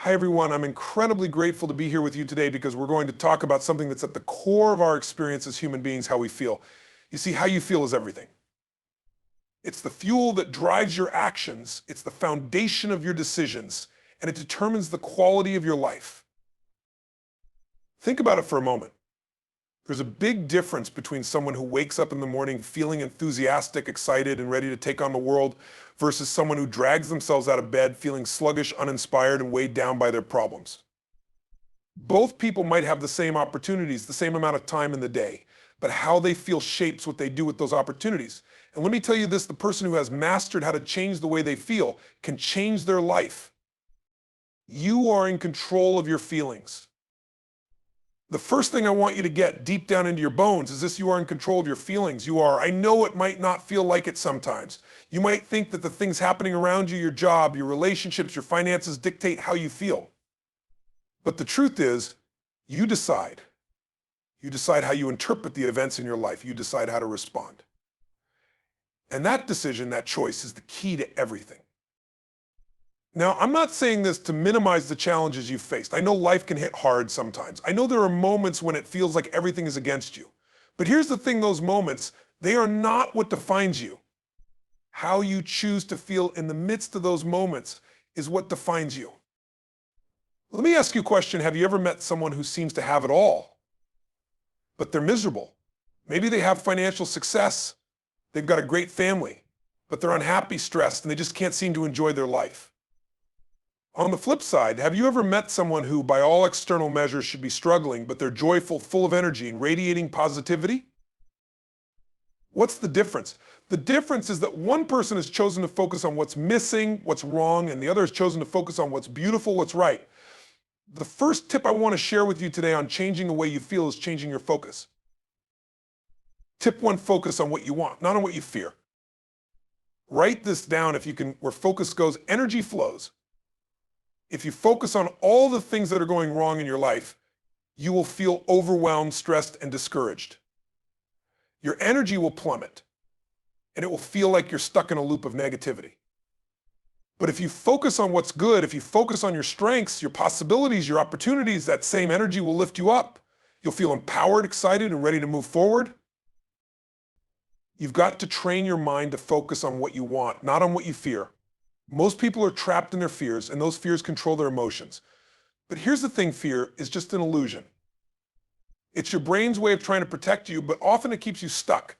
Hi everyone, I'm incredibly grateful to be here with you today because we're going to talk about something that's at the core of our experience as human beings, how we feel. You see, how you feel is everything. It's the fuel that drives your actions, it's the foundation of your decisions, and it determines the quality of your life. Think about it for a moment. There's a big difference between someone who wakes up in the morning feeling enthusiastic, excited, and ready to take on the world versus someone who drags themselves out of bed feeling sluggish, uninspired, and weighed down by their problems. Both people might have the same opportunities, the same amount of time in the day, but how they feel shapes what they do with those opportunities. And let me tell you this, the person who has mastered how to change the way they feel can change their life. You are in control of your feelings. The first thing I want you to get deep down into your bones is this: you are in control of your feelings. I know it might not feel like it sometimes. You might think that the things happening around you, your job, your relationships, your finances dictate how you feel. But the truth is, you decide. You decide how you interpret the events in your life. You decide how to respond. And that decision, that choice, is the key to everything. Now, I'm not saying this to minimize the challenges you've faced. I know life can hit hard sometimes. I know there are moments when it feels like everything is against you. But here's the thing, those moments, they are not what defines you. How you choose to feel in the midst of those moments is what defines you. Let me ask you a question. Have you ever met someone who seems to have it all, but they're miserable? Maybe they have financial success, they've got a great family, but they're unhappy, stressed, and they just can't seem to enjoy their life. On the flip side, have you ever met someone who, by all external measures, should be struggling, but they're joyful, full of energy, and radiating positivity? What's the difference? The difference is that one person has chosen to focus on what's missing, what's wrong, and the other has chosen to focus on what's beautiful, what's right. The first tip I want to share with you today on changing the way you feel is changing your focus. Tip one, focus on what you want, not on what you fear. Write this down if you can. Where focus goes, energy flows. If you focus on all the things that are going wrong in your life, you will feel overwhelmed, stressed, and discouraged. Your energy will plummet, and it will feel like you're stuck in a loop of negativity. But if you focus on what's good, if you focus on your strengths, your possibilities, your opportunities, that same energy will lift you up. You'll feel empowered, excited, and ready to move forward. You've got to train your mind to focus on what you want, not on what you fear. Most people are trapped in their fears, and those fears control their emotions. But here's the thing, fear is just an illusion. It's your brain's way of trying to protect you, but often it keeps you stuck.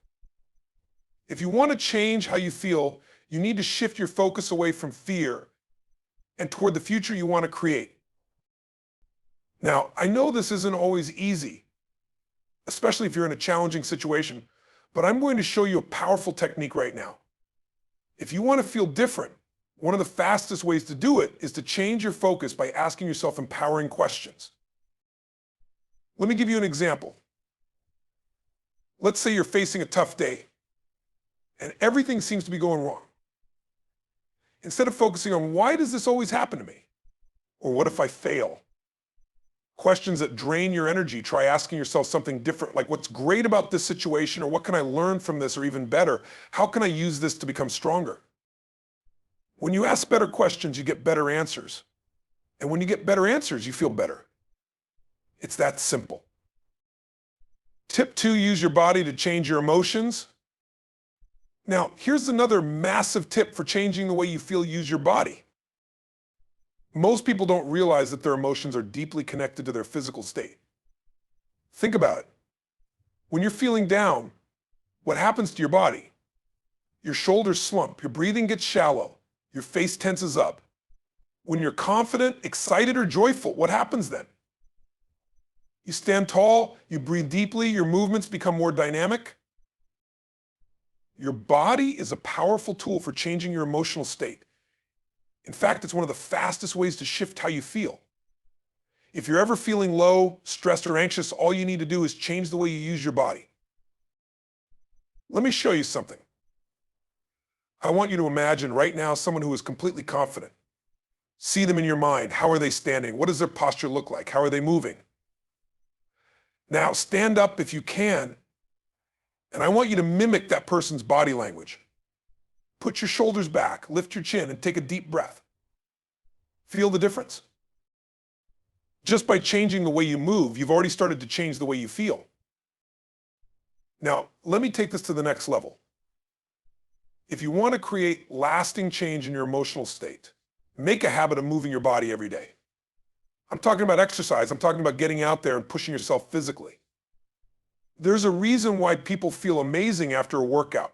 If you want to change how you feel, you need to shift your focus away from fear and toward the future you want to create. Now, I know this isn't always easy, especially if you're in a challenging situation, but I'm going to show you a powerful technique right now. If you want to feel different, one of the fastest ways to do it is to change your focus by asking yourself empowering questions. Let me give you an example. Let's say you're facing a tough day and everything seems to be going wrong. Instead of focusing on why does this always happen to me? Or what if I fail? Questions that drain your energy, try asking yourself something different, like what's great about this situation, or what can I learn from this, or even better, how can I use this to become stronger? When you ask better questions, you get better answers. And when you get better answers, you feel better. It's that simple. Tip two, use your body to change your emotions. Now, here's another massive tip for changing the way you feel: use your body. Most people don't realize that their emotions are deeply connected to their physical state. Think about it. When you're feeling down, what happens to your body? Your shoulders slump, your breathing gets shallow, your face tenses up. When you're confident, excited, or joyful, what happens then? You stand tall, you breathe deeply, your movements become more dynamic. Your body is a powerful tool for changing your emotional state. In fact, it's one of the fastest ways to shift how you feel. If you're ever feeling low, stressed, or anxious, all you need to do is change the way you use your body. Let me show you something. I want you to imagine right now someone who is completely confident. See them in your mind. How are they standing? What does their posture look like? How are they moving? Now stand up if you can, and I want you to mimic that person's body language. Put your shoulders back, lift your chin, and take a deep breath. Feel the difference? Just by changing the way you move, you've already started to change the way you feel. Now, let me take this to the next level. If you want to create lasting change in your emotional state, make a habit of moving your body every day. I'm talking about exercise. I'm talking about getting out there and pushing yourself physically. There's a reason why people feel amazing after a workout.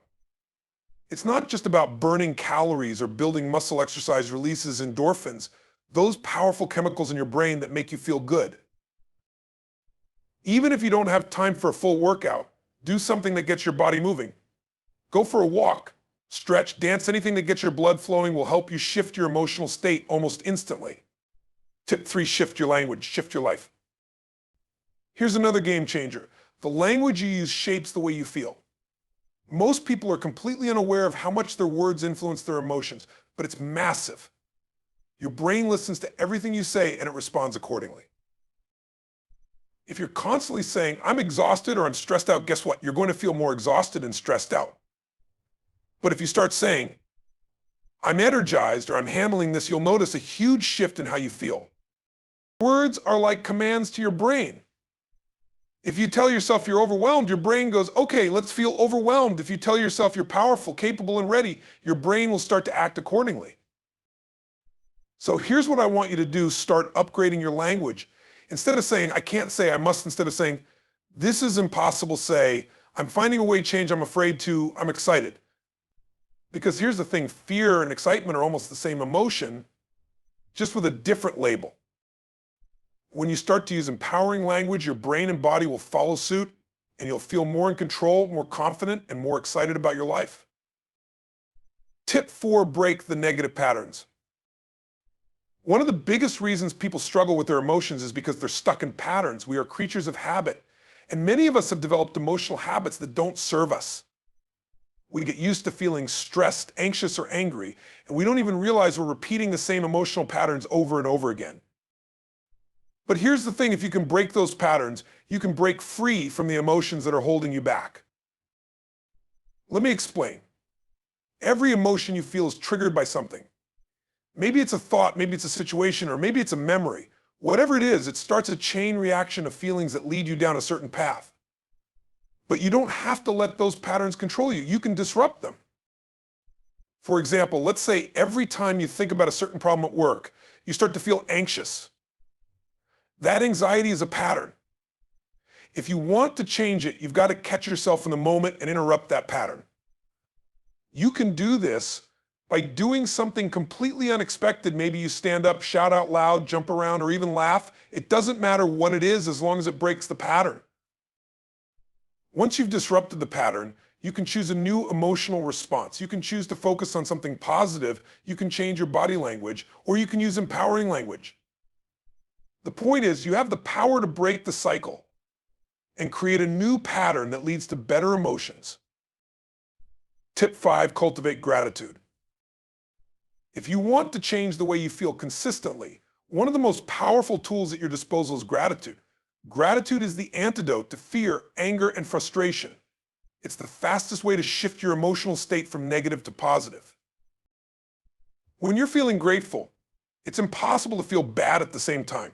It's not just about burning calories or building muscle. Exercise releases endorphins, those powerful chemicals in your brain that make you feel good. Even if you don't have time for a full workout, do something that gets your body moving. Go for a walk, stretch, dance. Anything that gets your blood flowing will help you shift your emotional state almost instantly. Tip 3, shift your language, shift your life. Here's another game changer. The language you use shapes the way you feel. Most people are completely unaware of how much their words influence their emotions, but it's massive. Your brain listens to everything you say and it responds accordingly. If you're constantly saying, I'm exhausted or I'm stressed out, guess what? You're going to feel more exhausted and stressed out. But if you start saying, I'm energized or I'm handling this, you'll notice a huge shift in how you feel. Words are like commands to your brain. If you tell yourself you're overwhelmed, your brain goes, okay, let's feel overwhelmed. If you tell yourself you're powerful, capable, and ready, your brain will start to act accordingly. So here's what I want you to do. Start upgrading your language. Instead of saying, I can't say, I must, instead of saying, this is impossible, say, I'm finding a way to change, I'm afraid to, I'm excited. Because here's the thing, fear and excitement are almost the same emotion, just with a different label. When you start to use empowering language, your brain and body will follow suit, and you'll feel more in control, more confident, and more excited about your life. Tip 4, break the negative patterns. One of the biggest reasons people struggle with their emotions is because they're stuck in patterns. We are creatures of habit, and many of us have developed emotional habits that don't serve us. We get used to feeling stressed, anxious, or angry, and we don't even realize we're repeating the same emotional patterns over and over again. But here's the thing, if you can break those patterns, you can break free from the emotions that are holding you back. Let me explain. Every emotion you feel is triggered by something. Maybe it's a thought, maybe it's a situation, or maybe it's a memory. Whatever it is, it starts a chain reaction of feelings that lead you down a certain path. But you don't have to let those patterns control you. You can disrupt them. For example, let's say every time you think about a certain problem at work, you start to feel anxious. That anxiety is a pattern. If you want to change it, you've got to catch yourself in the moment and interrupt that pattern. You can do this by doing something completely unexpected. Maybe you stand up, shout out loud, jump around, or even laugh. It doesn't matter what it is as long as it breaks the pattern. Once you've disrupted the pattern, you can choose a new emotional response. You can choose to focus on something positive. You can change your body language, or you can use empowering language. The point is, you have the power to break the cycle and create a new pattern that leads to better emotions. Tip 5, cultivate gratitude. If you want to change the way you feel consistently, one of the most powerful tools at your disposal is gratitude. Gratitude is the antidote to fear, anger, and frustration. It's the fastest way to shift your emotional state from negative to positive. When you're feeling grateful, it's impossible to feel bad at the same time.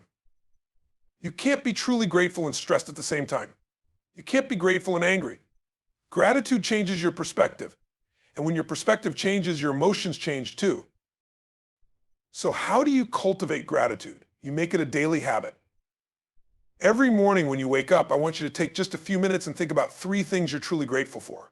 You can't be truly grateful and stressed at the same time. You can't be grateful and angry. Gratitude changes your perspective. And when your perspective changes, your emotions change too. So how do you cultivate gratitude? You make it a daily habit. Every morning when you wake up, I want you to take just a few minutes and think about 3 things you're truly grateful for.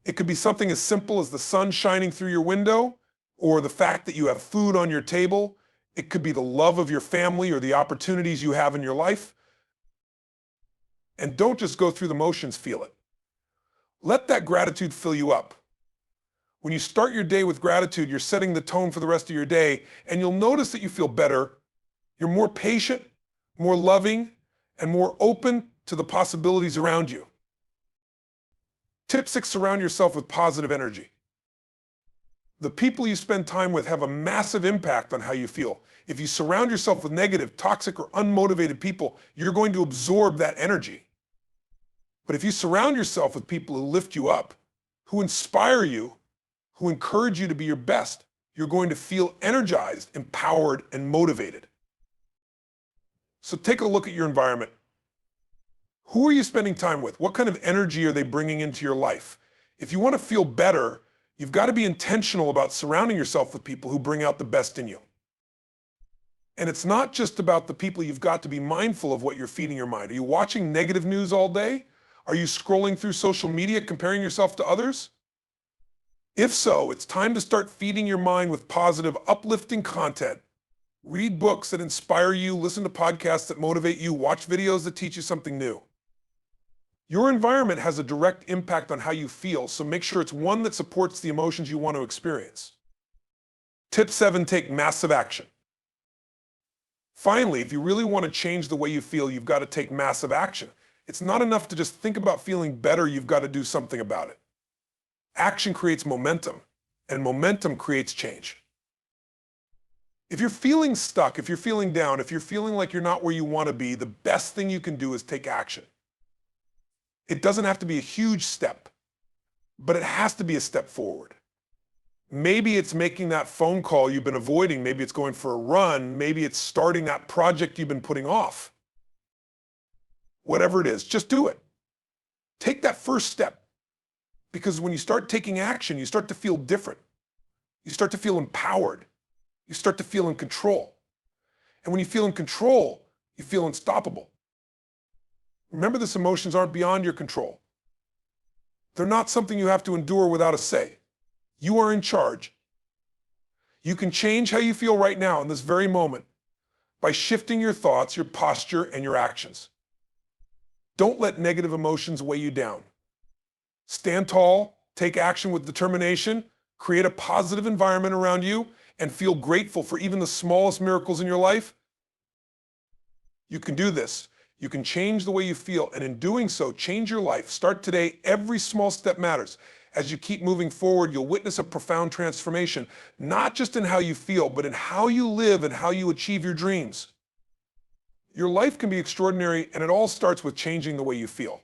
It could be something as simple as the sun shining through your window, or the fact that you have food on your table. It could be the love of your family or the opportunities you have in your life. And don't just go through the motions, feel it. Let that gratitude fill you up. When you start your day with gratitude, you're setting the tone for the rest of your day, and you'll notice that you feel better. You're more patient, more loving, and more open to the possibilities around you. Tip 6, surround yourself with positive energy. The people you spend time with have a massive impact on how you feel. If you surround yourself with negative, toxic, or unmotivated people, you're going to absorb that energy. But if you surround yourself with people who lift you up, who inspire you, who encourage you to be your best, you're going to feel energized, empowered, and motivated. So take a look at your environment. Who are you spending time with? What kind of energy are they bringing into your life? If you want to feel better, you've got to be intentional about surrounding yourself with people who bring out the best in you. And it's not just about the people. You've got to be mindful of what you're feeding your mind. Are you watching negative news all day? Are you scrolling through social media, comparing yourself to others? If so, it's time to start feeding your mind with positive, uplifting content. Read books that inspire you, listen to podcasts that motivate you, watch videos that teach you something new. Your environment has a direct impact on how you feel, so make sure it's one that supports the emotions you want to experience. Tip 7, take massive action. Finally, if you really want to change the way you feel, you've got to take massive action. It's not enough to just think about feeling better, you've got to do something about it. Action creates momentum, and momentum creates change. If you're feeling stuck, if you're feeling down, if you're feeling like you're not where you want to be, the best thing you can do is take action. It doesn't have to be a huge step, but it has to be a step forward. Maybe it's making that phone call you've been avoiding. Maybe it's going for a run. Maybe it's starting that project you've been putting off. Whatever it is, just do it. Take that first step. Because when you start taking action, you start to feel different. You start to feel empowered. You start to feel in control. And when you feel in control, you feel unstoppable. Remember, these emotions aren't beyond your control. They're not something you have to endure without a say. You are in charge. You can change how you feel right now in this very moment by shifting your thoughts, your posture, and your actions. Don't let negative emotions weigh you down. Stand tall, take action with determination, create a positive environment around you, and feel grateful for even the smallest miracles in your life. You can do this. You can change the way you feel, and in doing so, change your life. Start today. Every small step matters. As you keep moving forward, you'll witness a profound transformation, not just in how you feel, but in how you live and how you achieve your dreams. Your life can be extraordinary, and it all starts with changing the way you feel.